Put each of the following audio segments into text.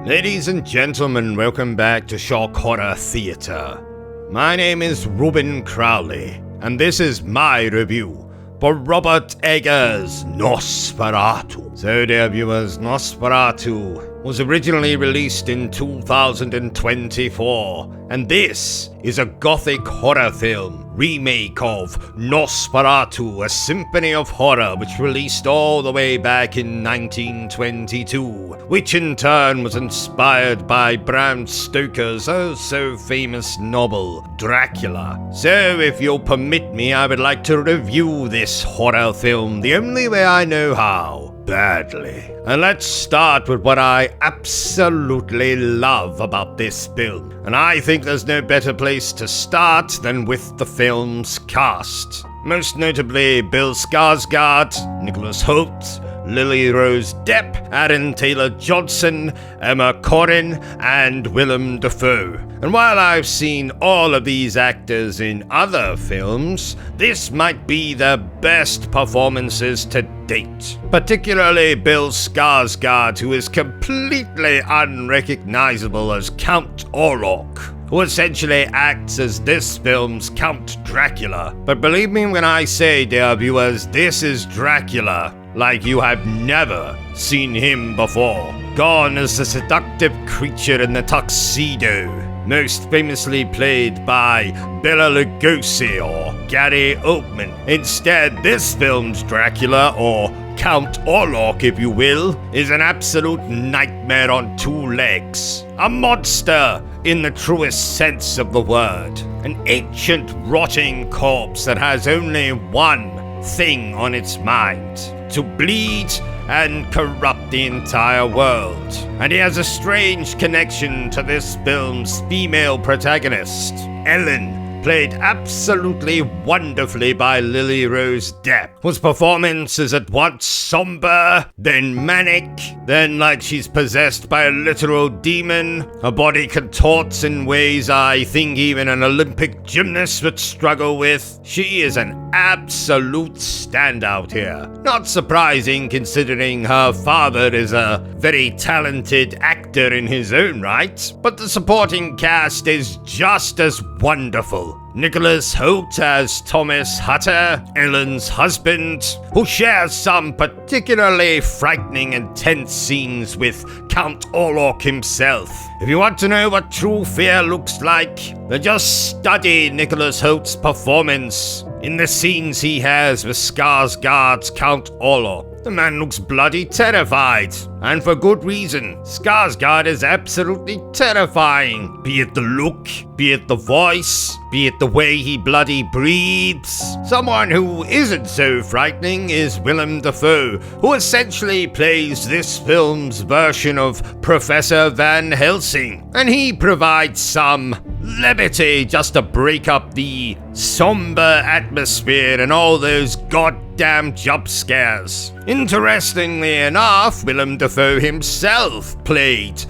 Ladies and gentlemen, welcome back to Shock Horror Theatre. My name is Ruben Crowley, and this is my review for Robert Eggers' Nosferatu. So dear viewers, Nosferatu was originally released in 2024, and this is a gothic horror film remake of Nosferatu, a symphony of horror which released all the way back in 1922, which in turn was inspired by Bram Stoker's oh-so famous novel, Dracula. So if you'll permit me, I would like to review this horror film the only way I know how. Badly. And let's start with what I absolutely love about this film. And I think there's no better place to start than with the film's cast. Most notably Bill Skarsgård, Nicholas Hoult, Lily Rose Depp, Aaron Taylor-Johnson, Emma Corrin, and Willem Dafoe. And while I've seen all of these actors in other films, this might be their best performances to date. Particularly Bill Skarsgård, who is completely unrecognizable as Count Orlok, who essentially acts as this film's Count Dracula. But believe me when I say, dear viewers, this is Dracula like you have never seen him before. Gone is the seductive creature in the tuxedo, most famously played by Bela Lugosi or Gary Oldman. Instead, this film's Dracula, or Count Orlok if you will, is an absolute nightmare on two legs. A monster in the truest sense of the word. An ancient rotting corpse that has only one thing on its mind: to bleed and corrupt the entire world. And he has a strange connection to this film's female protagonist, Ellen, played absolutely wonderfully by Lily Rose Depp, whose performance is at once somber, then manic, then like she's possessed by a literal demon. Her body contorts in ways I think even an Olympic gymnast would struggle with. She is an absolute standout here. Not surprising considering her father is a very talented actor in his own right, but the supporting cast is just as wonderful. Nicholas Hoult as Thomas Hutter, Ellen's husband, who shares some particularly frightening and tense scenes with Count Orlok himself. If you want to know what true fear looks like, then just study Nicholas Hoult's performance in the scenes he has with Skarsgård's Count Orlok. The man looks bloody terrified, and for good reason. Skarsgård is absolutely terrifying, be it the look, be it the voice, be it the way he bloody breathes. Someone who isn't so frightening is Willem Dafoe, who essentially plays this film's version of Professor Van Helsing, and he provides some levity just to break up the somber atmosphere and all those goddamn jump scares. Interestingly enough, Willem Dafoe himself played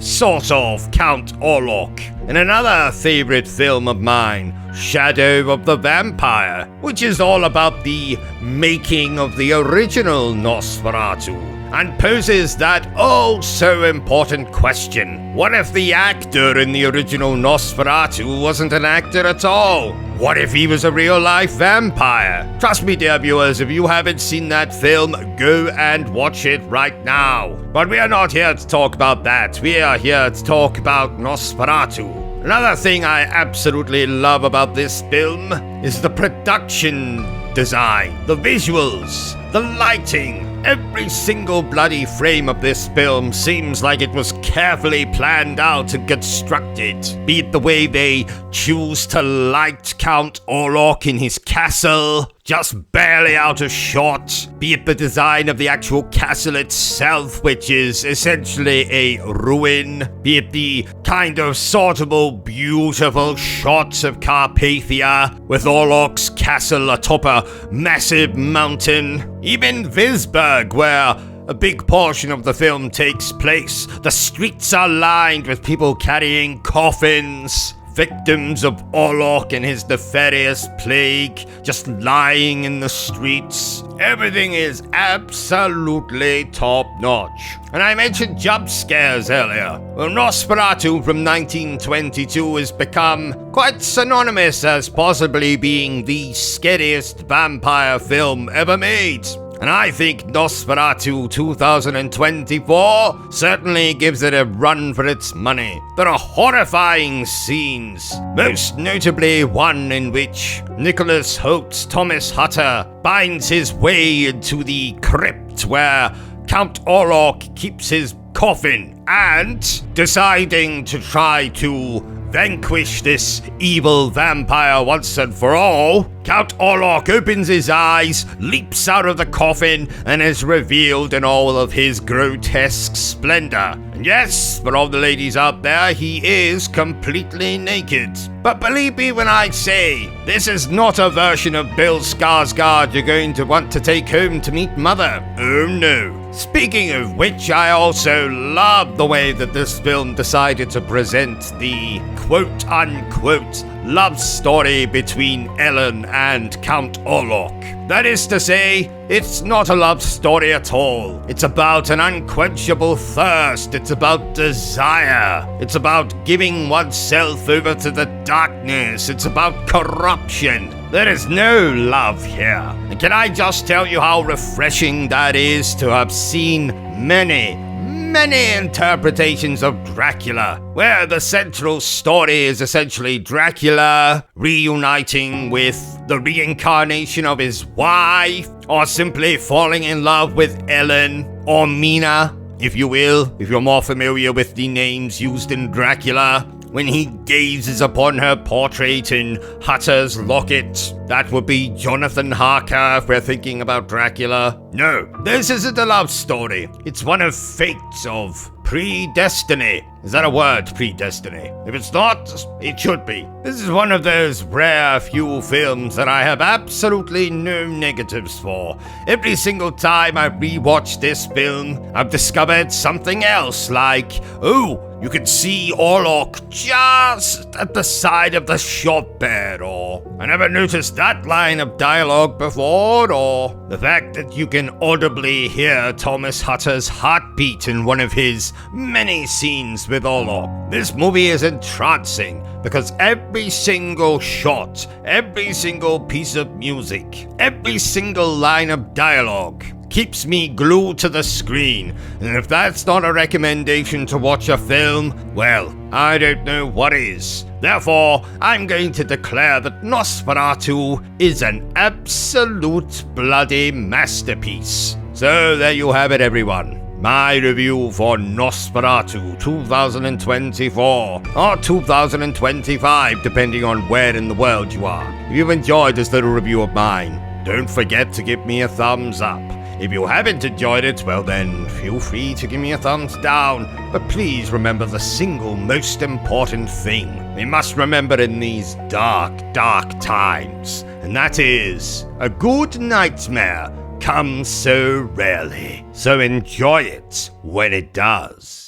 sort of Count Orlok in another favorite film of mine, Shadow of the Vampire, which is all about the making of the original Nosferatu, and poses that oh so important question: what if the actor in the original Nosferatu wasn't an actor at all? What if he was a real-life vampire? Trust me, dear viewers, if you haven't seen that film, go and watch it right now. But we are not here to talk about that. We are here to talk about Nosferatu. Another thing I absolutely love about this film is the production design, the visuals, the lighting. Every single bloody frame of this film seems like it was carefully planned out and constructed. Be it the way they choose to light Count Orlok in his castle, just barely out of shot. Be it the design of the actual castle itself, which is essentially a ruin. Be it the kind of sortable, beautiful shots of Carpathia, with Orlok's castle atop a massive mountain. Even Visberg, where a big portion of the film takes place. The streets are lined with people carrying coffins, victims of Orlok and his nefarious plague, just lying in the streets. Everything is absolutely top-notch. And I mentioned jump scares earlier. Well, Nosferatu from 1922 has become quite synonymous as possibly being the scariest vampire film ever made. And I think Nosferatu 2024 certainly gives it a run for its money. There are horrifying scenes, most notably one in which Nicholas Holt's Thomas Hutter finds his way into the crypt where Count Orlok keeps his coffin, and deciding to try to vanquish this evil vampire once and for all, Count Orlok opens his eyes, leaps out of the coffin, and is revealed in all of his grotesque splendor. And yes, for all the ladies out there, he is completely naked. But believe me when I say, this is not a version of Bill Skarsgård you're going to want to take home to meet Mother. Oh no. Speaking of which, I also love the way that this film decided to present the quote-unquote love story between Ellen and Count Orlok. That is to say, it's not a love story at all. It's about an unquenchable thirst. It's about desire. It's about giving oneself over to the darkness. It's about corruption. There is no love here. And can I just tell you how refreshing that is to have seen many interpretations of Dracula, where the central story is essentially Dracula reuniting with the reincarnation of his wife, or simply falling in love with Ellen, or Mina, if you will, if you're more familiar with the names used in Dracula. When he gazes upon her portrait in Hutter's locket, that would be Jonathan Harker if we're thinking about Dracula. No, this isn't a love story. It's one of fate, of predestiny. Is that a word, predestiny? If it's not, it should be. This is one of those rare few films that I have absolutely no negatives for. Every single time I rewatch this film, I've discovered something else, like, oh, you can see Orlok just at the side of the shot bed, or I never noticed that line of dialogue before, or the fact that you can audibly hear Thomas Hutter's heartbeat in one of his many scenes with Orlok. This movie is entrancing because every single shot, every single piece of music, every single line of dialogue keeps me glued to the screen, and if that's not a recommendation to watch a film, well, I don't know what is. Therefore, I'm going to declare that Nosferatu is an absolute bloody masterpiece. So there you have it, everyone. My review for Nosferatu 2024, or 2025, depending on where in the world you are. If you've enjoyed this little review of mine, don't forget to give me a thumbs up. If you haven't enjoyed it, well then, feel free to give me a thumbs down. But please remember the single most important thing we must remember in these dark times, and that is, a good nightmare comes so rarely. So enjoy it when it does.